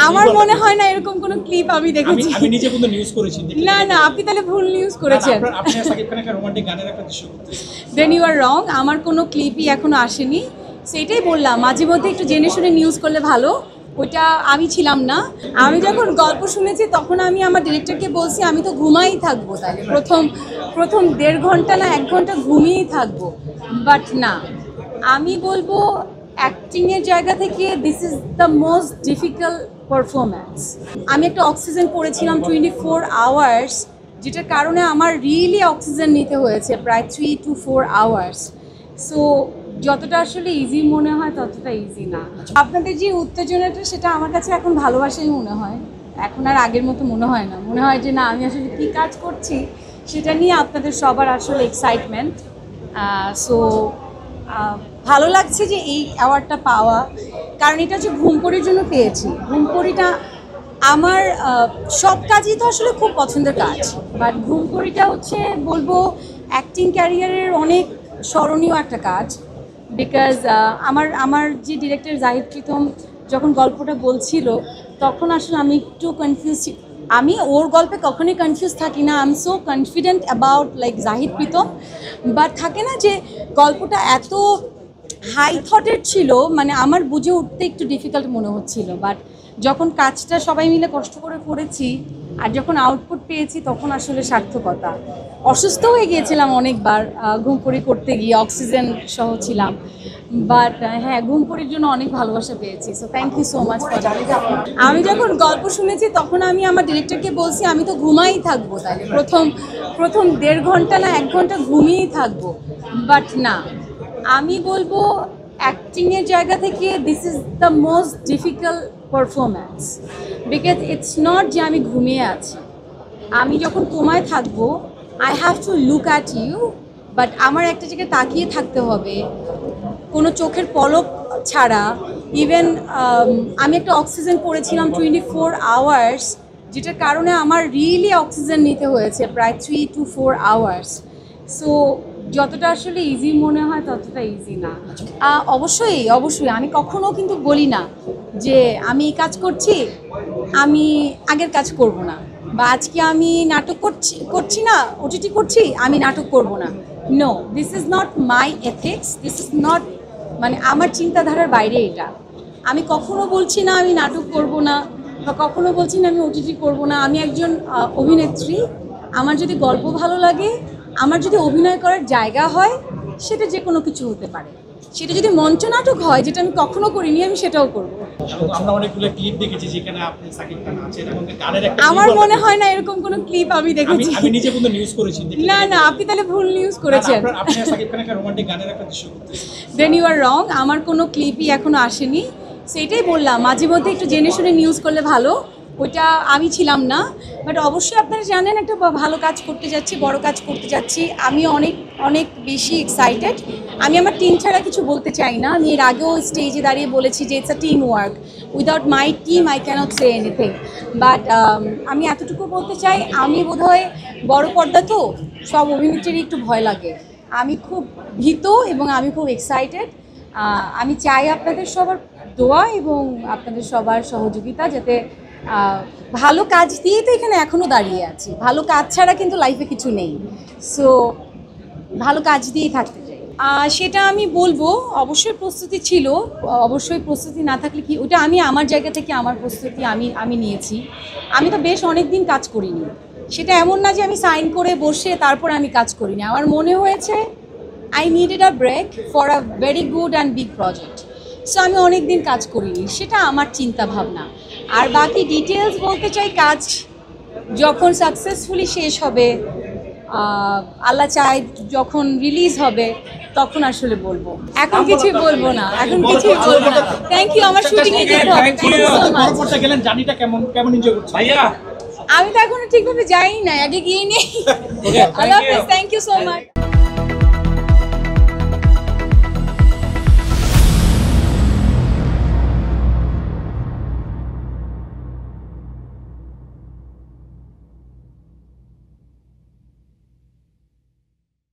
আমার মনে হয় না এরকম কোনো ক্লিপ আমি দেখেছি। আমি নিজে কিন্তু নিউজ করেছি। না না, আপনি তাহলে ভুল নিউজ করেছেন। আপনি সাকিব খান একটা রোমান্টিক গানের একটা দৃশ্য করতেছেন। দেন ইউ আর রং। আমার কোনো ক্লিপই এখনো আসেনি, সেটাই বললাম মাঝে মধ্যে একটু জেনে শুনে নিউজ করলে ভালো। ওইটা আমি ছিলাম না। আমি যখন গল্প শুনেছি তখন আমি আমার ডিরেক্টরকে বলছি আমি তো ঘুমাই থাকবো, তাহলে প্রথম 1.5 ঘন্টা না 1 ঘন্টা ঘুমিয়েই থাকবো। বাট না, আমি বলবো অ্যাক্টিংয়ের জায়গা থেকে this is the most difficult performance. আমি একটা অক্সিজেন পড়েছিলাম 24 আওয়ার্স, যেটার কারণে আমার রিয়েলি অক্সিজেন নিতে হয়েছে প্রায় 3 to 4 আওয়ার্স। সো যতটা আসলে ইজি মনে হয় ততটা ইজি না। আপনাদের যে উত্তেজনাটা সেটা আমার কাছে এখন ভালোবাসাই মনে হয়, এখন আর আগের মতো মনে হয় না। মনে হয় যে না, আমি আসলে কী কাজ করছি সেটা নিয়ে আপনাদের সবার আসলে এক্সাইটমেন্ট। সো ভালো লাগছে যে এই অ্যাওয়ার্ডটা পাওয়া, কারণ এটা হচ্ছে ঘুমপড়ির জন্য পেয়েছি। ঘুমপড়িটা আমার সব কাজই তো আসলে খুব পছন্দের কাজ, বাট ঘুমপড়িটা হচ্ছে বলবো অ্যাক্টিং ক্যারিয়ারের অনেক স্মরণীয় একটা কাজ। বিকজ আমার যে ডিরেক্টর জাহিদ প্রীতম যখন গল্পটা বলছিল তখন আসলে আমি একটু কনফিউজ। আমি ওর গল্পে কখনোই কনফিউজ থাকি না, I am so confident about like Zahid Pritam. But থাকে না যে গল্পটা এত হাই থটের ছিল, মানে আমার বুঝে উঠতে একটু ডিফিকাল্ট মনে হচ্ছিল। বাট যখন কাজটা সবাই মিলে কষ্ট করে করেছি আর যখন আউটপুট পেয়েছি তখন আসলে সার্থকতা। অসুস্থ হয়ে গিয়েছিলাম অনেকবার ঘুমপড়ি করতে গিয়ে, অক্সিজেন সহ ছিলাম। বাট হ্যাঁ, ঘুমপড়ির জন্য অনেক ভালোবাসা পেয়েছি। So thank you so much for that. আমি যখন গল্প শুনেছি তখন আমি আমার ডিরেক্টরকে বলছি আমি তো ঘুমাই থাকবো, তাহলে প্রথম 1.5 ঘন্টা না 1 ঘন্টা ঘুমিয়েই থাকবো। বাট না, আমি বলবো অ্যাক্টিংয়ের জায়গা থেকে this is the most difficult performance. Because it's not যে আমি ঘুমিয়ে আছি। আমি যখন কোমায় থাকবো I have to look at you, but আমার একটা জায়গায় তাকিয়ে থাকতে হবে, কোনো চোখের পলক ছাড়া। ইভেন আমি একটা অক্সিজেন পড়েছিলাম 24 আওয়ার্স, যেটার কারণে আমার রিয়েলি অক্সিজেন নিতে হয়েছে প্রায় 3 to 4 আওয়ার্স। সো যতটা আসলে ইজি মনে হয় ততটা ইজি না। অবশ্যই আমি কখনো কিন্তু বলি না যে আমি এই কাজ করছি, আমি আগের কাজ করব না, বা আজকে আমি নাটক করছি না, ওটিটি করছি, আমি নাটক করব না। No, this is not my ethics, this is not, মানে আমার চিন্তাধারার বাইরে এটা। আমি কখনো বলছি না আমি নাটক করব না, বা কখনো বলছি না আমি ওটিটি করব না। আমি একজন অভিনেত্রী, আমার যদি গল্প ভালো লাগে, আমার যদি অভিনয় করার জায়গা হয়, সেটা যে কোনো কিছু হতে পারে। সেটা যদি মঞ্চ নাটক হয়, যেটা আমি কখনো করিনি, আমি সেটাও করব। আমরা অনেকগুলো ক্লিপ দেখেছি যেখানে আপনি সাকিব খান আছেন এবং গানের একটা আমার মনে হয় না এরকম কোনো ক্লিপ আমি দেখেছি। আমি নিজে কিন্তু নিউজ করেছি। না না, আপনি তাহলে ভুল নিউজ করেছেন। আপনি সাকিব খান একটা রোমান্টিক গানের একটা দৃশ্য করতেছেন। দেন ইউ আর রং। আমার কোনো ক্লিপই এখনো আসেনি, সেটাই বললাম মাঝে মধ্যে একটু জেনে শুনে নিউজ করলে ভালো। ওইটা আমি ছিলাম না। বাট অবশ্যই আপনারা জানেন একটা ভালো কাজ করতে যাচ্ছি, বড় কাজ করতে যাচ্ছি। আমি অনেক বেশি এক্সাইটেড। আমি আমার টিম ছাড়া কিছু বলতে চাই না। আমি এর আগেও স্টেজে দাঁড়িয়ে বলেছি যে it's a teamwork, without my team I cannot say anything. But আমি এতটুকু বলতে চাই, আমি বোধহয় বড় পর্দা তো সব অভিনেত্রীরই একটু ভয় লাগে। আমি খুব ভীত এবং আমি খুব এক্সাইটেড। আমি চাই আপনাদের সবার দোয়া এবং আপনাদের সবার সহযোগিতা, যাতে ভালো কাজ দিয়ে তো এখানে এখনও দাঁড়িয়ে আছি। ভালো কাজ ছাড়া কিন্তু লাইফে কিছু নেই। সো ভালো কাজ দিয়েই থাকতে চাই। সেটা আমি বলবো অবশ্যই প্রস্তুতি ছিল, অবশ্যই প্রস্তুতি না থাকলে কি, ওটা আমি আমার জায়গা থেকে আমার প্রস্তুতি আমি নিয়েছি। আমি তো বেশ অনেক দিন কাজ করিনি, সেটা এমন না যে আমি সাইন করে বসে তারপর আমি কাজ করিনি। আমার মনে হয়েছে I needed a break for a very good and big project. So আমি অনেক দিন কাজ করিনি, সেটা আমার চিন্তা ভাবনা। আর বাকি ডিটেলস বলতে চাই, কাজ যখন সাকসেসফুলি শেষ হবে, আল্লাহ চায় যখন রিলিজ হবে, তখন আসলে বলবো। এখন কিছুই বলবো না, এখন কিছুই বলবো না। Thank you. আমার শুটিং এ যেতে হবে। গেলেন, জার্নিটা কেমন এনজয় করছেন ভাইয়া? আমি তো এখনো ঠিকভাবে যাই না, আগে গিয়ে নেই। আল্লাহ হাফেজ, থ্যাংক ইউ সো মাচ।